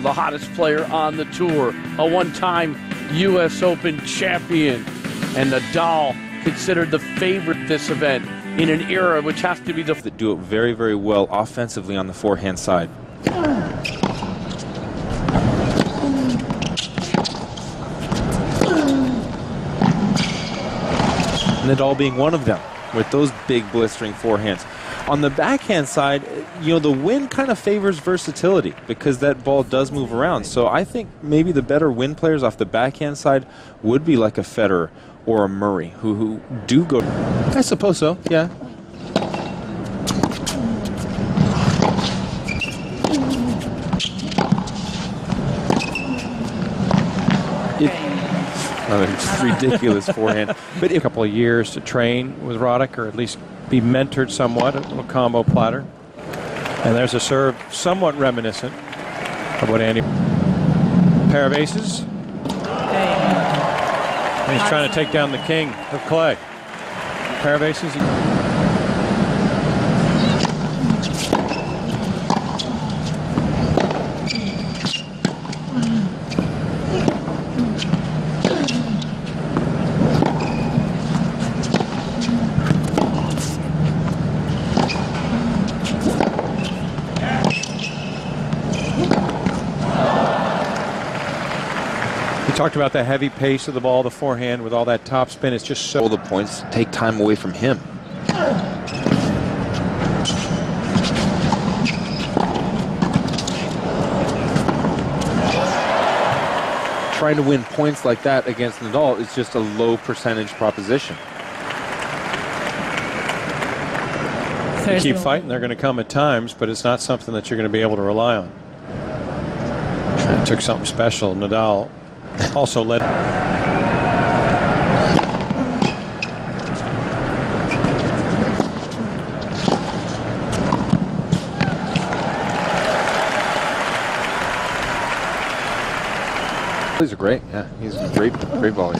the hottest player on the tour, a one-time U.S. Open champion, and Nadal considered the favorite this event in an era which has to be the... That do it very, very well offensively on the forehand side. Nadal being one of them with those big blistering forehands. On the backhand side, you know, the wind kind of favors versatility because that ball does move around. So I think maybe the better wind players off the backhand side would be like a Federer or a Murray who do go. I suppose so, yeah. It's ridiculous forehand. But a couple of years to train with Roddick, or at least be mentored somewhat, a little combo platter. And there's a serve somewhat reminiscent of what Andy... Pair of aces. And he's trying to take down the king of clay. Pair of aces. Talked about the heavy pace of the ball, the forehand with all that top spin. It's just so... All the points take time away from him. Trying to win points like that against Nadal is just a low percentage proposition. They keep fighting. They're going to come at times, but it's not something that you're going to be able to rely on. It took something special. Nadal also led. These are great. Yeah, he's great volleys.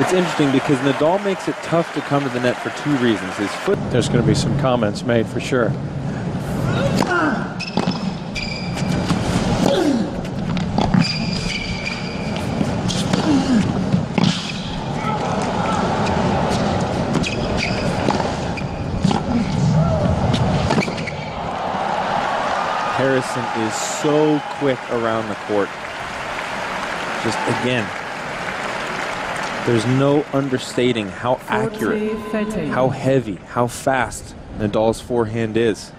It's interesting because Nadal makes it tough to come to the net for two reasons. His foot. There's going to be some comments made for sure. Harrison is so quick around the court. Just again. There's no understating how accurate, how heavy, how fast Nadal's forehand is.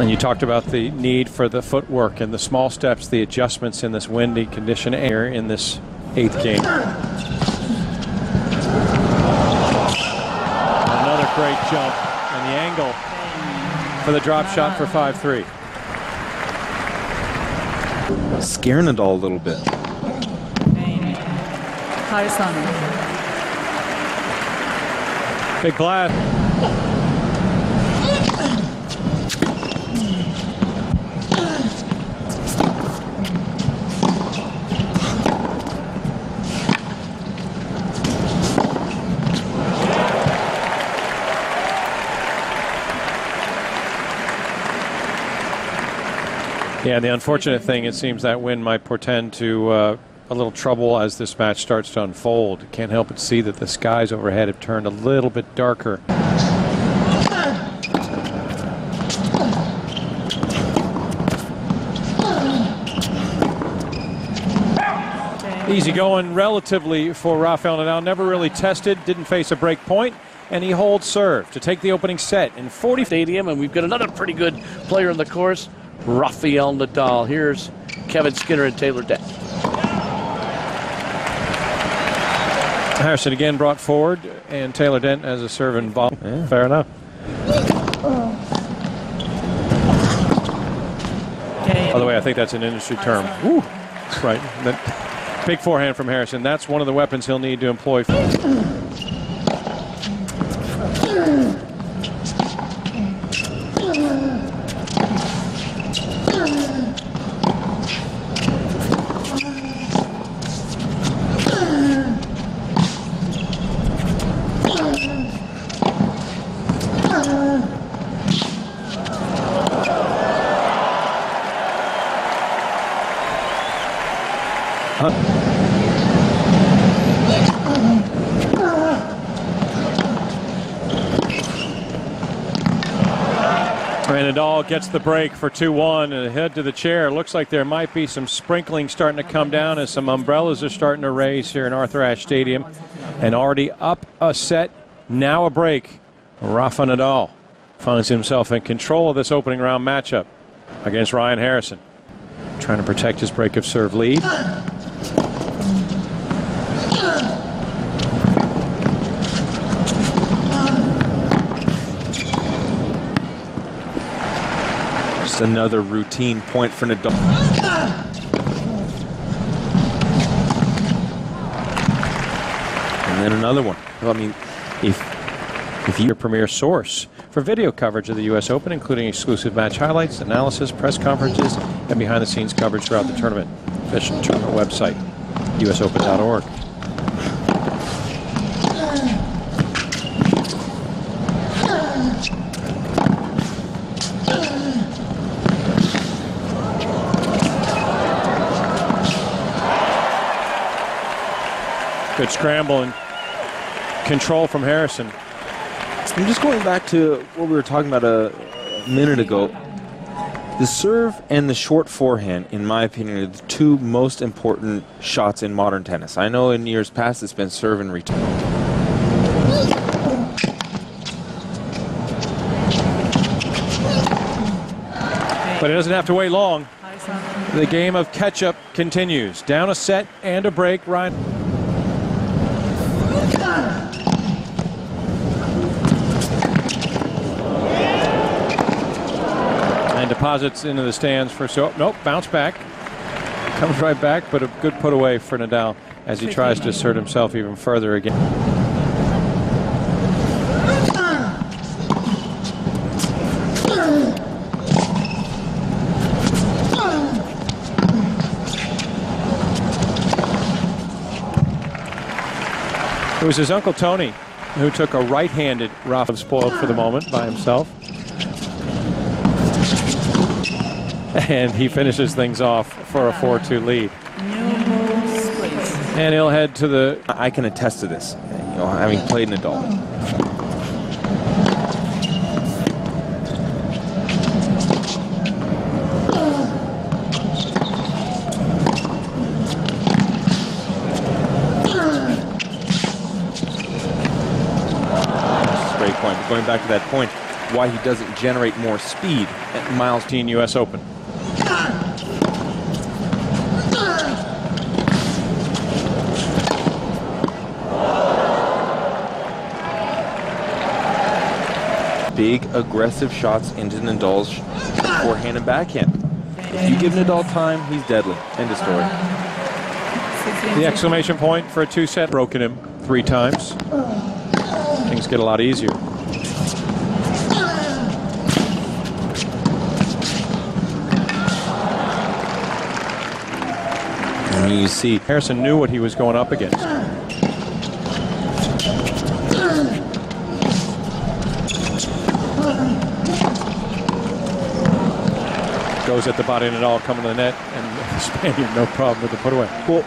And you talked about the need for the footwork and the small steps, the adjustments in this windy condition air in this 8th game. Another great jump and the angle for the drop shot for 5-3. Scare Nadal a little bit. Big glass. Yeah, the unfortunate thing, it seems that wind might portend to a little trouble as this match starts to unfold. Can't help but see that the skies overhead have turned a little bit darker. Easy going relatively for Rafael Nadal. Never really tested, didn't face a break point, and he holds serve to take the opening set in 40 stadium. And we've got another pretty good player in the course, Rafael Nadal. Here's Kevin Skinner and Taylor Dent. Harrison again brought forward, and Taylor Dent as a serve and volley. Yeah. Fair enough. By the way, I think that's an industry term. Woo. That's right. That big forehand from Harrison. That's one of the weapons he'll need to employ. Nadal gets the break for 2-1 and head to the chair. Looks like there might be some sprinkling starting to come down as some umbrellas are starting to raise here in Arthur Ashe Stadium. And already up a set, now a break. Rafa Nadal finds himself in control of this opening round matchup against Ryan Harrison. Trying to protect his break of serve lead. Just another routine point for Nadal. And then another one. Well, I mean, if you your premier source for video coverage of the U.S. Open, including exclusive match highlights, analysis, press conferences, and behind-the-scenes coverage throughout the tournament. Official tournament website, usopen.org. Good scramble and control from Harrison. I'm just going back to what we were talking about a minute ago. The serve and the short forehand, in my opinion, are the two most important shots in modern tennis. I know in years past it's been serve and return. But it doesn't have to wait long. The game of catch-up continues. Down a set and a break. Ryan. And deposits into the stands for nope, bounce back. Comes right back, but a good put away for Nadal as he tries to assert himself even further again. It was his Uncle Tony who took a right-handed Rafa, spoiled for the moment by himself. And he finishes things off for a 4-2 lead. And he'll head to the... I can attest to this, you know, having played Nadal. Great point. But going back to that point, why he doesn't generate more speed at miles. U.S. Open. Big aggressive shots into Nadal's forehand and backhand. If you give Nadal time, he's deadly. End of story. The exclamation point for a 2-set. Broken him 3 times. Things get a lot easier. And you see Harrison knew what he was going up against. Goes at the body and it all coming to the net, and the Spaniard no problem with the put away. well,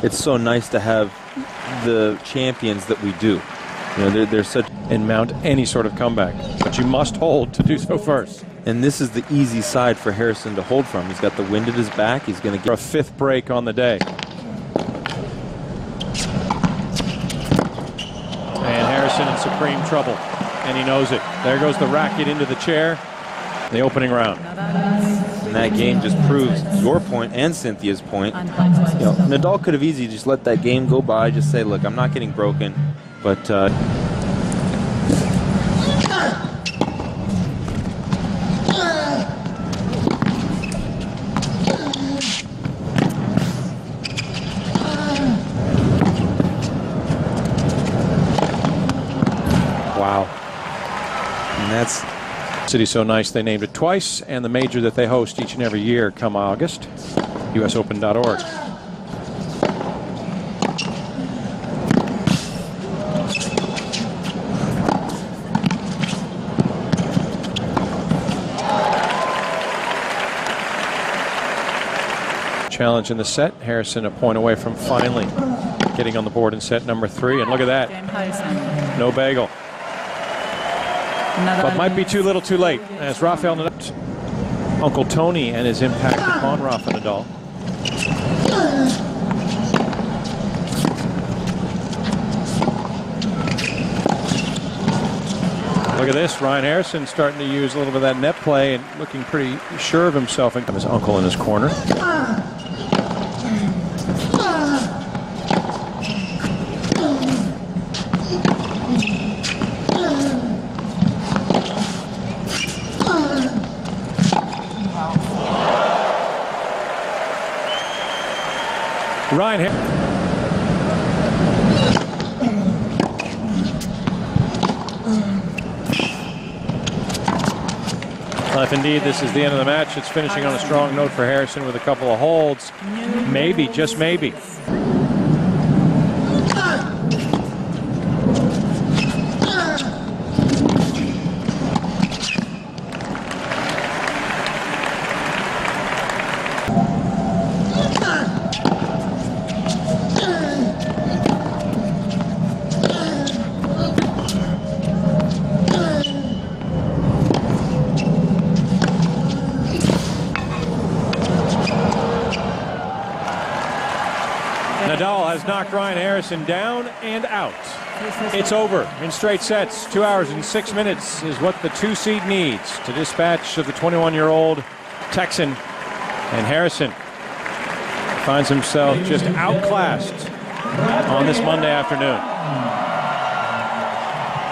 it's so nice to have the champions that we do. You know, they're such. And mount any sort of comeback, but you must hold to do so first. And this is the easy side for Harrison to hold from. He's got the wind at his back. He's going to get a 5th break on the day. And Harrison in supreme trouble, and he knows it. There goes the racket into the chair. The opening round. And that game just proves your point and Cynthia's point. You know, Nadal could have easily just let that game go by, just say, look, I'm not getting broken, but wow. And that's City's so nice they named it twice, and the major that they host each and every year come August. usopen.org. challenge in the set. Harrison a point away from finally getting on the board in set number 3. And look at that. No bagel. But might be too little too late as Rafael Nadal. Uncle Tony and his impact upon Rafa Nadal. Look at this. Ryan Harrison starting to use a little bit of that net play and looking pretty sure of himself. And his uncle in his corner. Ryan Harrison. Well, if indeed this is the end of the match, it's finishing on a strong note for Harrison with a couple of holds. Maybe, just maybe. Nadal has knocked Ryan Harrison down and out. It's over in straight sets. 2 hours and 6 minutes is what the 2 seed needs to dispatch of the 21-year-old Texan. And Harrison finds himself just outclassed on this Monday afternoon.